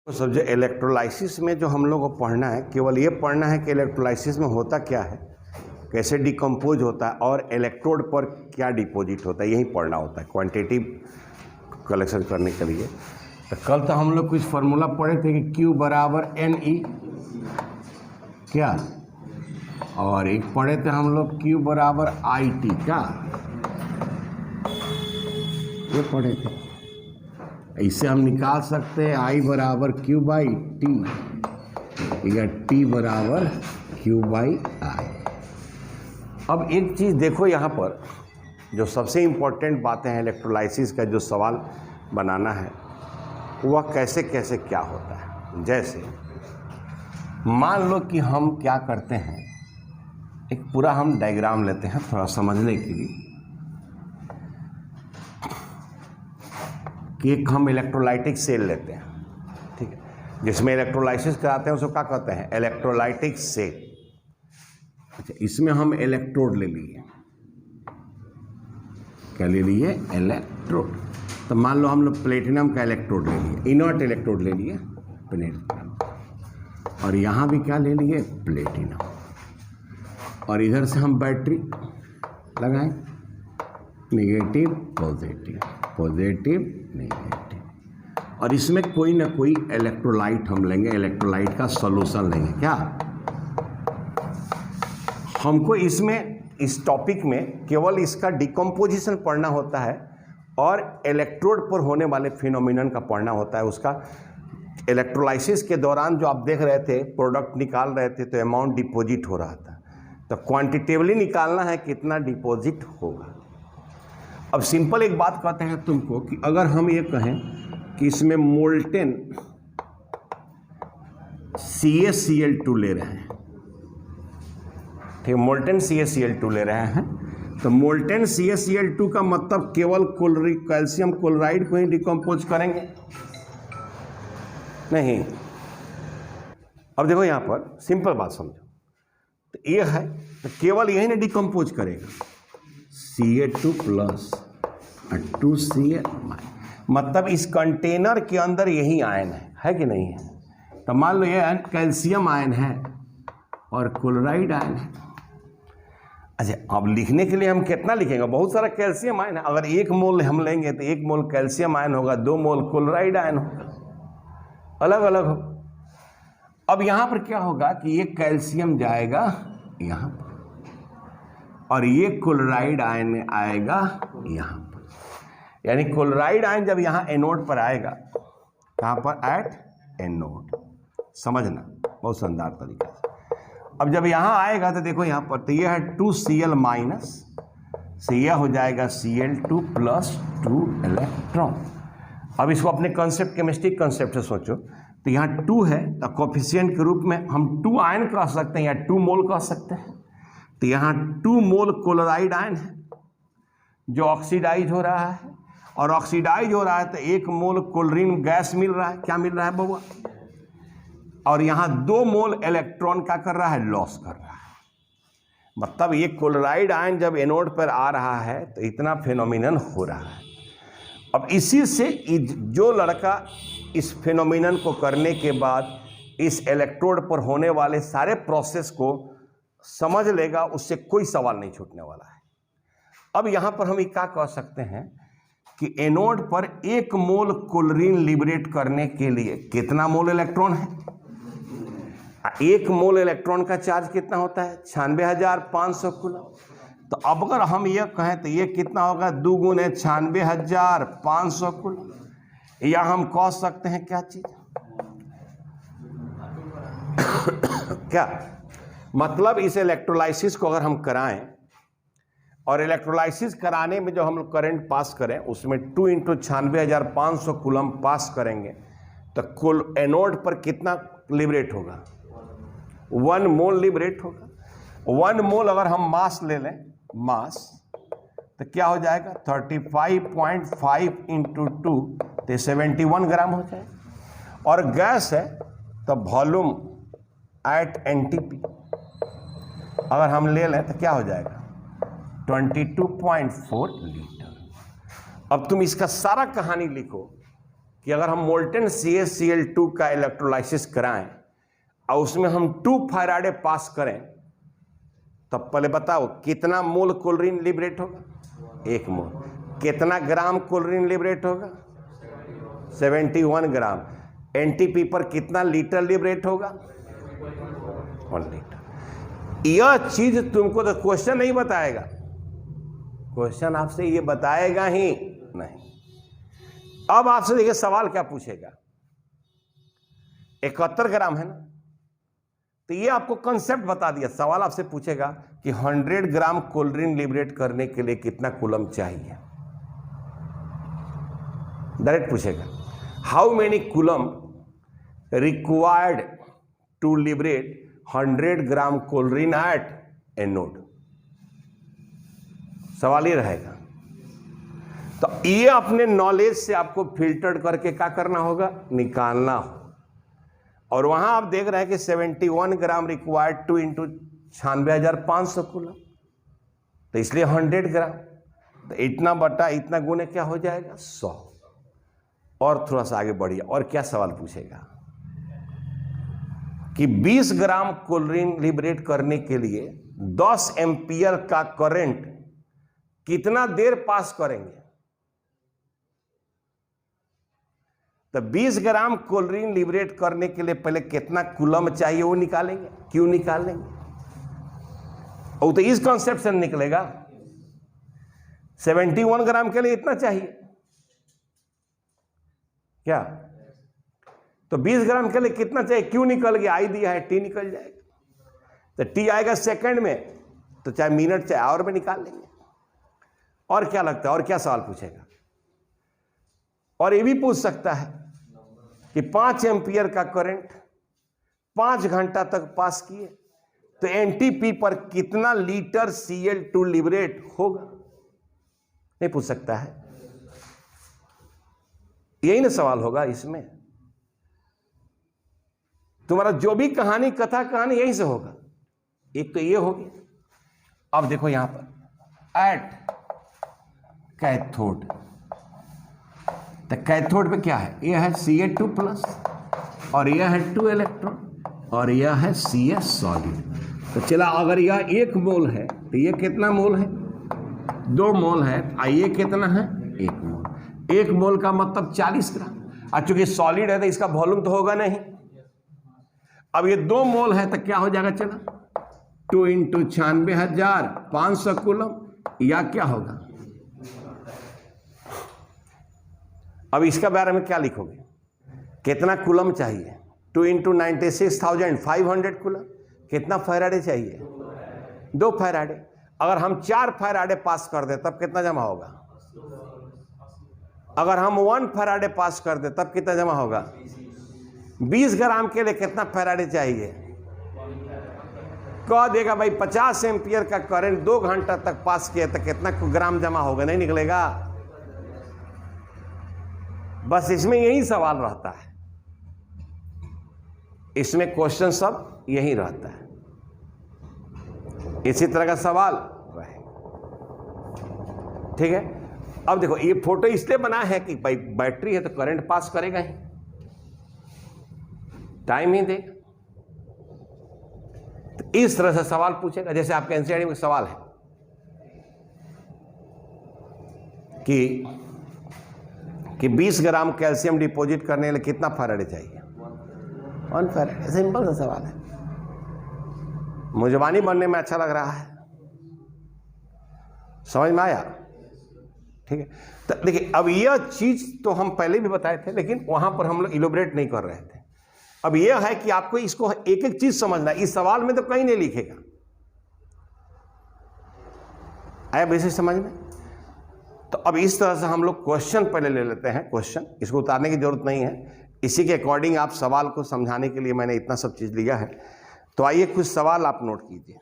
तो सब जो इलेक्ट्रोलाइसिस में जो हम लोग को पढ़ना है, केवल ये पढ़ना है कि इलेक्ट्रोलाइसिस में होता क्या है, कैसे डिकम्पोज होता है और इलेक्ट्रोड पर क्या डिपॉजिट होता है, यही पढ़ना होता है क्वांटिटेटिव कलेक्शन करने के लिए। तो कल तो हम लोग कुछ फार्मूला पढ़े थे कि Q बराबर NE क्या, और एक पढ़े थे हम लोग Q बराबर IT क्या, ये पढ़े थे। इससे हम निकाल सकते हैं I बराबर Q बाई T या T बराबर Q बाई I। अब एक चीज़ देखो, यहाँ पर जो सबसे इम्पोर्टेंट बातें हैं इलेक्ट्रोलाइसिस का जो सवाल बनाना है वह कैसे कैसे क्या होता है। जैसे मान लो कि हम क्या करते हैं, एक पूरा हम डायग्राम लेते हैं थोड़ा समझने के लिए कि एक हम इलेक्ट्रोलाइटिक सेल लेते हैं, ठीक है, जिसमें इलेक्ट्रोलाइसिस कराते हैं उसको क्या कहते हैं, इलेक्ट्रोलाइटिक सेल। अच्छा, इसमें हम इलेक्ट्रोड ले लिए, क्या ले लिए, इलेक्ट्रोड। तो मान लो हम लोग प्लेटिनम का इलेक्ट्रोड ले लिए, इनर्ट इलेक्ट्रोड ले लिए प्लेटिनम, और यहाँ भी क्या ले लिए, प्लेटिनम, और इधर से हम बैटरी लगाएं, नेगेटिव पॉजिटिव, पॉजिटिव नेगेटिव, और इसमें कोई ना कोई इलेक्ट्रोलाइट हम लेंगे, इलेक्ट्रोलाइट का सॉल्यूशन लेंगे। क्या हमको इसमें इस टॉपिक में केवल इसका डिकम्पोजिशन पढ़ना होता है और इलेक्ट्रोड पर होने वाले फिनोमिनन का पढ़ना होता है। उसका इलेक्ट्रोलाइसिस के दौरान जो आप देख रहे थे, प्रोडक्ट निकाल रहे थे तो अमाउंट डिपॉजिट हो रहा था, तो क्वांटिटेटिवली निकालना है कितना डिपॉजिट होगा। अब सिंपल एक बात कहते हैं तुमको कि अगर हम ये कहें कि इसमें मोल्टेन CaCl2 ले रहे हैं, ठीक है, मोल्टेन CaCl2 ले रहे हैं, तो मोल्टेन CaCl2 का मतलब केवल कैल्शियम क्लोराइड को ही डिकम्पोज करेंगे नहीं। अब देखो यहाँ पर सिंपल बात समझो, तो ये है तो केवल यही ना डिकम्पोज करेगा, Ca2 प्लस 2Cl माइनस, मतलब इस कंटेनर के अंदर यही आयन है कि नहीं है। तो मान लो ये कैल्शियम आयन है और क्लोराइड आयन है। अच्छा, अब लिखने के लिए हम कितना लिखेंगे, बहुत सारा कैल्शियम आयन है, अगर 1 मोल हम लेंगे तो 1 मोल कैल्शियम आयन होगा, 2 मोल क्लोराइड आयन होगा, अलग अलग हो। अब यहाँ पर क्या होगा कि ये कैल्शियम जाएगा यहाँ पर और ये क्लोराइड आयन आएगा यहाँ पर, यानी क्लोराइड आयन जब यहाँ एनोड पर आएगा, कहाँ पर, एट एनोड, समझना बहुत शानदार तरीका से। अब जब यहाँ आएगा तो देखो यहाँ पर, तो ये है 2Cl माइनस, से यह हो जाएगा Cl2 प्लस 2 इलेक्ट्रॉन। अब इसको अपने कंसेप्ट, केमिस्ट्री कंसेप्ट से सोचो, तो यहाँ 2 है तो कोफिशिएंट के रूप में हम 2 आयन कह सकते हैं या 2 मोल कह सकते हैं। तो यहाँ 2 मोल क्लोराइड आयन है जो ऑक्सीडाइज हो रहा है, और ऑक्सीडाइज हो रहा है तो 1 मोल क्लोरीन गैस मिल रहा है, क्या मिल रहा है बउआ, और यहाँ 2 मोल इलेक्ट्रॉन क्या कर रहा है, लॉस कर रहा है। मतलब ये क्लोराइड आयन जब एनोड पर आ रहा है तो इतना फिनोमिनन हो रहा है। अब इसी से जो लड़का इस फिनोमिनन को करने के बाद इस इलेक्ट्रोड पर होने वाले सारे प्रोसेस को समझ लेगा, उससे कोई सवाल नहीं छूटने वाला है। अब यहाँ पर हम क्या कह सकते हैं कि एनोड पर 1 मोल क्लोरीन लिबरेट करने के लिए कितना मोल इलेक्ट्रॉन है, 1 मोल इलेक्ट्रॉन का चार्ज कितना होता है, 96,500 कूलम। तो अब अगर हम ये कहें तो ये कितना होगा, 2 गुने 96,500 कूलम, या हम कह सकते हैं क्या चीज क्या मतलब, इस इलेक्ट्रोलाइसिस को अगर हम कराएं और इलेक्ट्रोलाइसिस कराने में जो हम लोग करंट पास करें उसमें 2 × 96,500 कूलम पास करेंगे तो कुल एनोड पर कितना लिबरेट होगा, 1 मोल लिबरेट होगा। 1 मोल अगर हम मास ले लें, मास, तो क्या हो जाएगा, 35.5 × 2 तो 71 ग्राम हो जाएगा, और गैस है तो वॉल्यूम एट NTP अगर हम ले लें तो क्या हो जाएगा, 22.4 लीटर। अब तुम इसका सारा कहानी लिखो कि अगर हम मोल्टेन CaCl2 का इलेक्ट्रोलाइसिस कराएं और उसमें हम 2 फैराडे पास करें, तब पहले बताओ कितना मोल क्लोरीन लिबरेट होगा? 1 मोल। कितना ग्राम क्लोरीन लिबरेट होगा? 71 ग्राम। एनटीपी पर कितना लीटर लिबरेट होगा? 1 लीटर। यह चीज तुमको तो क्वेश्चन नहीं बताएगा, क्वेश्चन आपसे ये बताएगा ही नहीं। अब आपसे देखिए सवाल क्या पूछेगा, 71 ग्राम है ना, तो ये आपको कंसेप्ट बता दिया। सवाल आपसे पूछेगा कि 100 ग्राम क्लोरीन लिबरेट करने के लिए कितना कूलम चाहिए, डायरेक्ट पूछेगा। How many coulomb required to liberate 100 gram chlorine at anode, सवाल ये रहेगा। तो ये अपने नॉलेज से आपको फिल्टर करके क्या करना होगा, निकालना हो। और वहां आप देख रहे हैं कि 71 ग्राम रिक्वायर्ड 2 इंटू 96,500 कूलम, तो इसलिए 100 ग्राम, तो इतना बटा इतना गुने क्या हो जाएगा, 100। और थोड़ा सा आगे बढ़िए, और क्या सवाल पूछेगा कि 20 ग्राम क्लोरीन लिबरेट करने के लिए 10 एम्पियर का करंट कितना देर पास करेंगे। तो 20 ग्राम क्लोरीन लिबरेट करने के लिए पहले कितना कूलम चाहिए वो निकालेंगे। क्यों निकालेंगे? और तो इस कॉन्सेप्ट से निकलेगा 71 ग्राम के लिए इतना चाहिए क्या, तो 20 ग्राम के लिए कितना चाहिए, क्यों निकल गया, आई दिया है, टी निकल जाएगा। तो टी आएगा सेकंड में, तो चाहे मिनट चाहे आवर में निकाल लेंगे। और क्या लगता है, और क्या सवाल पूछेगा? और ये भी पूछ सकता है कि 5 एम्पियर का करंट 5 घंटा तक पास किए तो एनटीपी पर कितना लीटर Cl2 लिबरेट होगा, नहीं पूछ सकता है। यही ना सवाल होगा इसमें, तुम्हारा जो भी कहानी कथा कहानी यहीं से होगा। एक तो ये होगी। अब देखो यहां पर एट कैथोड, तो कैथोड पे क्या है, यह है Ca2 प्लस और यह है 2 इलेक्ट्रॉन और यह है Cs सॉलिड। तो चला, अगर यह 1 मोल है तो ये कितना मोल है, 2 मोल है, ये कितना है, 1 मोल। 1 मोल का मतलब 40 ग्राम। और चूंकि सॉलिड है तो इसका वॉल्यूम तो होगा नहीं। अब ये 2 मोल है तो क्या हो जाएगा, चला 2 इंटू 96,500 कूलम, या क्या होगा। अब इसका बारे में क्या लिखोगे, कितना कूलम चाहिए, 2 इंटू 96,500 कूलम, कितना फैराडे चाहिए, 2 फैराडे। अगर हम 4 फैराडे पास कर दे तब कितना जमा होगा, अगर हम 1 फैराडे पास कर दे तब कितना जमा होगा। 20 ग्राम के लिए कितना फैराडे चाहिए, कह देगा भाई 50 एम्पियर का करंट 2 घंटा तक पास किया तो कितना ग्राम जमा होगा, नहीं निकलेगा। बस इसमें यही सवाल रहता है, इसमें क्वेश्चन सब यही रहता है, इसी तरह का सवाल रहे। ठीक है। अब देखो ये फोटो इसलिए बना है कि भाई बैटरी है तो करंट पास करेगा ही, टाइम ही देगा। तो इस तरह से सवाल पूछेगा। जैसे आपके एनसीईआरटी में सवाल है कि 20 ग्राम कैल्शियम डिपॉजिट करने के लिए कितना फैराडे चाहिए, 1 फैराडे। सिंपल सा सवाल है, मुजबानी बनने में अच्छा लग रहा है, समझ में आया। ठीक है। तो देखिए अब यह चीज तो हम पहले भी बताए थे, लेकिन वहां पर हम लोग इलोबरेट नहीं कर रहे थे। अब यह है कि आपको इसको एक एक चीज समझना है, इस सवाल में तो कहीं नहीं लिखेगा। आया बेसिक समझ में। तो अब इस तरह से हम लोग क्वेश्चन पहले ले लेते हैं। क्वेश्चन इसको उतारने की जरूरत नहीं है, इसी के अकॉर्डिंग आप सवाल को समझाने के लिए मैंने इतना सब चीज लिया है। तो आइए कुछ सवाल आप नोट कीजिए।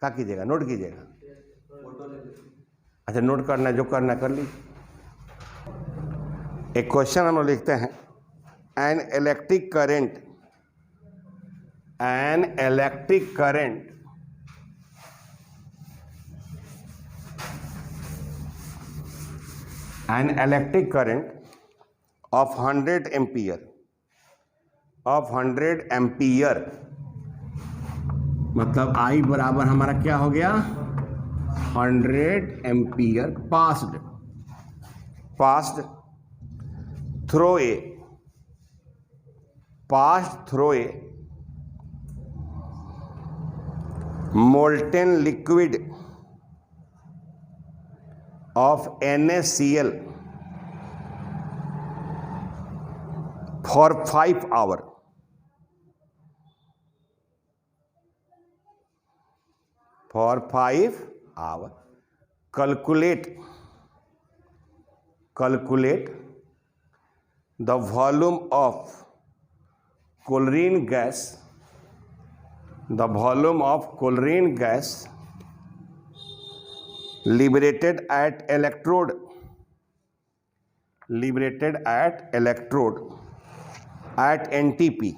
क्या कीजिएगा, नोट कीजिएगा। अच्छा, नोट करना, जो करना कर लीजिए। एक क्वेश्चन हम लोग लिखते हैं, an electric current of 100 ampere, of 100 ampere, मतलब I बराबर हमारा क्या हो गया, 100 ampere passed through a molten liquid of NaCl for 5 hours. For 5 hours. Calculate the volume of chlorine gas, liberated at electrode at NTP.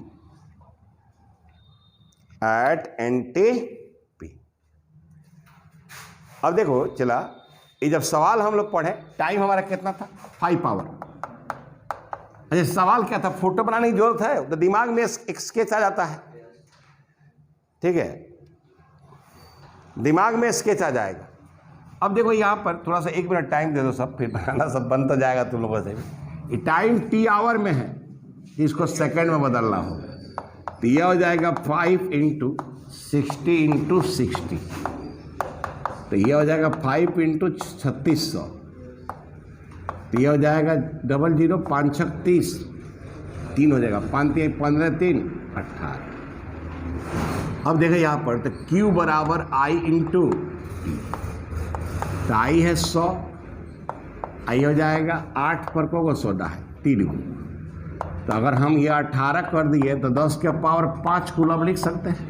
अब देखो चला, ये जब सवाल हम लोग पढ़े, टाइम हमारा कितना था, 5 आवर। अच्छा, सवाल क्या था, फोटो बनाने की जरूरत है, तो दिमाग में एक स्केच आ जाता है, ठीक है, दिमाग में स्केच आ जाएगा। अब देखो यहाँ पर थोड़ा सा 1 मिनट टाइम दे दो सब, फिर बनाना सब बन तो जाएगा तुम लोगों से भी। ये टाइम टी आवर में है, इसको सेकंड में बदलना होगा, तो यह हो जाएगा 5 × 60 × 60, तो यह हो जाएगा 5 × 3600, तो यह हो जाएगा 00 5 6 30, 3 हो जाएगा, 5 3 15 3 18। अब देखो यहाँ पर, तो Q बराबर I × T, तो I है 100, I हो जाएगा 8 पर को 100 है 3 को, तो अगर हम ये 18 कर दिए तो 10 के पावर 5 कूलम लिख सकते हैं,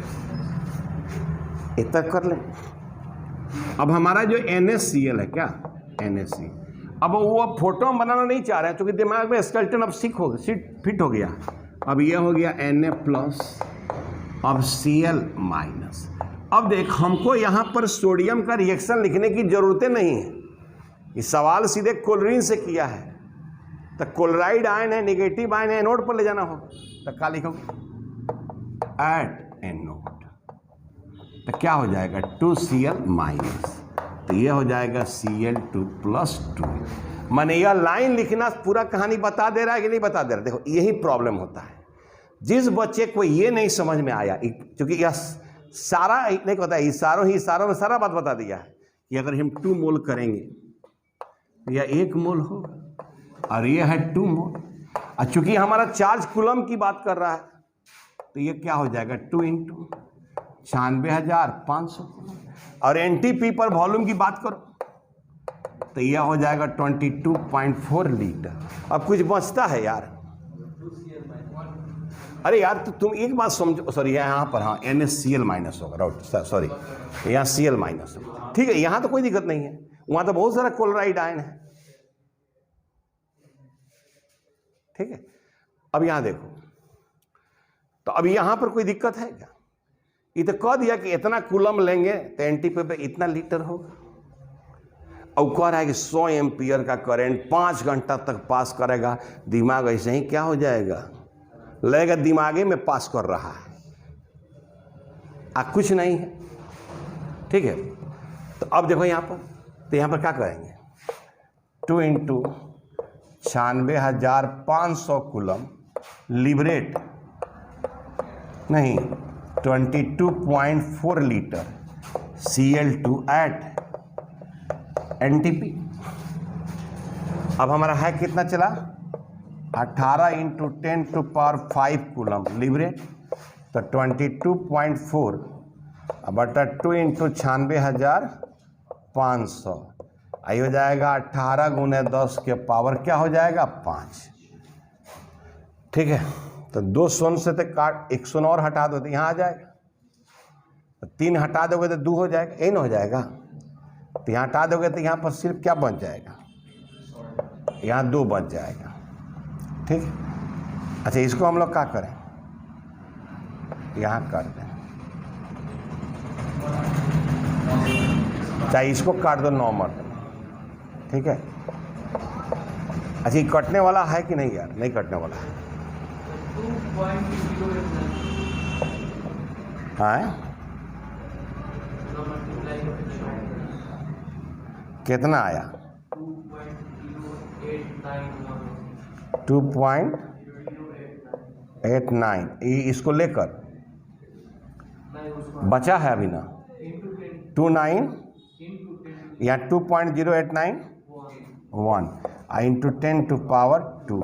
इतना कर लें। अब हमारा जो NaCl है क्या, NaCl, अब वो फोटो हम बनाना नहीं चाह रहे हैं, क्योंकि दिमाग में स्केलेटन अब फिट हो गया। अब ये हो गया Na+, अब Cl-। अब देख, हमको यहाँ पर सोडियम का रिएक्शन लिखने की जरूरत नहीं है, इस सवाल सीधे क्लोरीन से किया है, तो क्लोराइड आयन है, नेगेटिव आयन है, एनोड पर ले जाना होगा, तो क्या लिखोगे, एट एनोड, तो क्या हो जाएगा 2Cl-, तो ये हो जाएगा Cl2 + 2। माने यह लाइन लिखना पूरा कहानी बता दे रहा है कि नहीं बता दे रहा। देखो यही प्रॉब्लम होता है, जिस बच्चे को ये नहीं समझ में आया, क्योंकि यह सारा नहीं पता, इशारों में सारा बात बता दिया है कि अगर हम 2 मोल करेंगे या 1 मोल होगा, और ये है 2 मोल, और चूंकि हमारा चार्ज कूलम की बात कर रहा है, तो ये क्या हो जाएगा 2 × 96,500, और NTP पर वॉल्यूम की बात करो तो यह हो जाएगा 22.4 लीटर। अब कुछ बचता है यार, अरे यार तो तुम एक बात समझो, सॉरी यहाँ पर हाँ NaCl- होगा, राइट, सॉरी यहाँ Cl- होगा, ठीक है, यहाँ तो कोई दिक्कत नहीं है, वहाँ तो बहुत सारा क्लोराइड आयन है, ठीक है। अब यहाँ देखो, तो अब यहाँ पर कोई दिक्कत है क्या, ये तो कह दिया कि इतना कूलम लेंगे तो NTP पे इतना लीटर होगा, और कह रहा है कि 100 एम्पियर का करंट 5 घंटा तक पास करेगा, दिमाग ऐसे ही क्या हो जाएगा, लगेगा दिमागे में पास कर रहा है, कुछ नहीं है, ठीक है। तो अब देखो यहाँ पर, तो यहाँ पर क्या करेंगे, 2 × 96,500 कूलम लिबरेट, नहीं 22.4 लीटर Cl2 एट NTP। अब हमारा है कितना चला, 18 × 10⁵ कूलम लिबरेट, तो 22.4 बटा 2 × 96,500, आई हो जाएगा 18 × 10 के पावर क्या हो जाएगा 5, ठीक है। तो 2 शून्य से तो काट, 1 शून्य और हटा दो तो यहाँ आ जाएगा, तो 3 हटा दोगे तो 2 हो जाएगा, यही ना हो जाएगा, तो यहाँ हटा दोगे तो यहाँ पर सिर्फ क्या बच जाएगा, यहाँ 2 बच जाएगा, ठीक। अच्छा, इसको हम लोग क्या करें, यहाँ कर दें, चाहे इसको काट दो नॉर्मल, ठीक है, अच्छा ये कटने वाला है कि नहीं यार? नहीं कटने वाला है। 2.089 हाँ कितना आया? 2.89। इसको लेकर बचा है अभी ना 29 या 2.089 1 इंटू 10 टू पावर 2,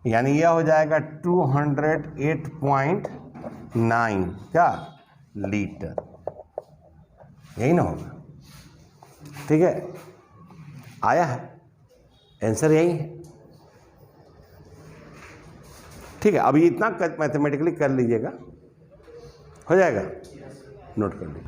यानी यह हो जाएगा 208.9 क्या लीटर, यही ना होगा? ठीक है, आया है आंसर, यही है। ठीक है, अभी इतना मैथमेटिकली कर लीजिएगा, हो जाएगा, नोट कर लीजिए।